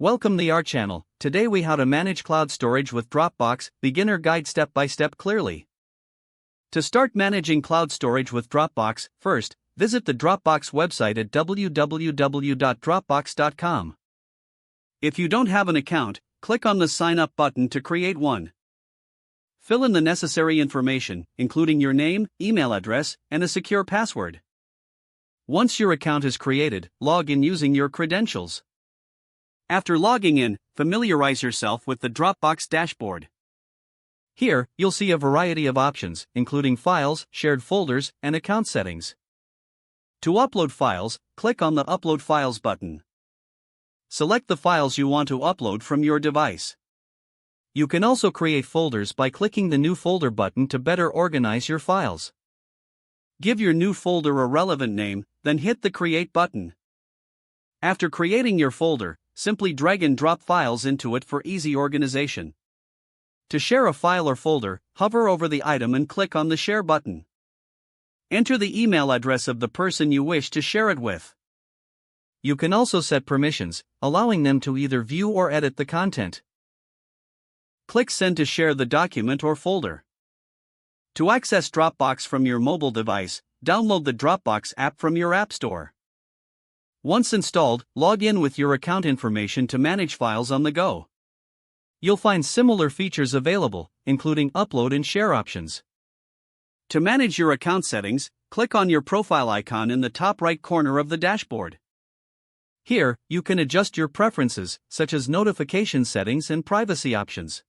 Welcome to our channel. Today we how to manage cloud storage with Dropbox, beginner guide step by step clearly. To start managing cloud storage with Dropbox, first, visit the Dropbox website at www.dropbox.com. If you don't have an account, click on the sign up button to create one. Fill in the necessary information, including your name, email address, and a secure password. Once your account is created, log in using your credentials. After logging in, familiarize yourself with the Dropbox dashboard. Here, you'll see a variety of options, including files, shared folders, and account settings. To upload files, click on the Upload Files button. Select the files you want to upload from your device. You can also create folders by clicking the New Folder button to better organize your files. Give your new folder a relevant name, then hit the Create button. After creating your folder, simply drag and drop files into it for easy organization. To share a file or folder, hover over the item and click on the Share button. Enter the email address of the person you wish to share it with. You can also set permissions, allowing them to either view or edit the content. Click Send to share the document or folder. To access Dropbox from your mobile device, download the Dropbox app from your App Store. Once installed, log in with your account information to manage files on the go. You'll find similar features available, including upload and share options. To manage your account settings, click on your profile icon in the top right corner of the dashboard. Here, you can adjust your preferences, such as notification settings and privacy options.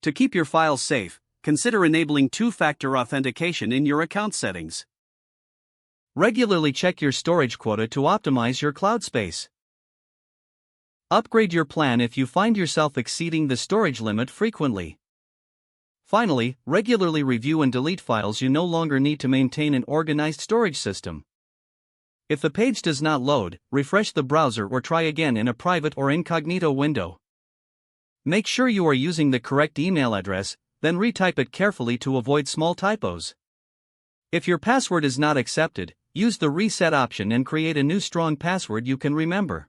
To keep your files safe, consider enabling two-factor authentication in your account settings. Regularly check your storage quota to optimize your cloud space. Upgrade your plan if you find yourself exceeding the storage limit frequently. Finally, regularly review and delete files you no longer need to maintain an organized storage system. If the page does not load, refresh the browser or try again in a private or incognito window. Make sure you are using the correct email address, then retype it carefully to avoid small typos. If your password is not accepted, use the reset option and create a new strong password you can remember.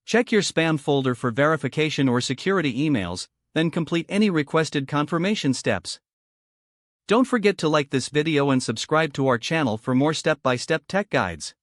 Check your spam folder for verification or security emails, then complete any requested confirmation steps. Don't forget to like this video and subscribe to our channel for more step-by-step tech guides.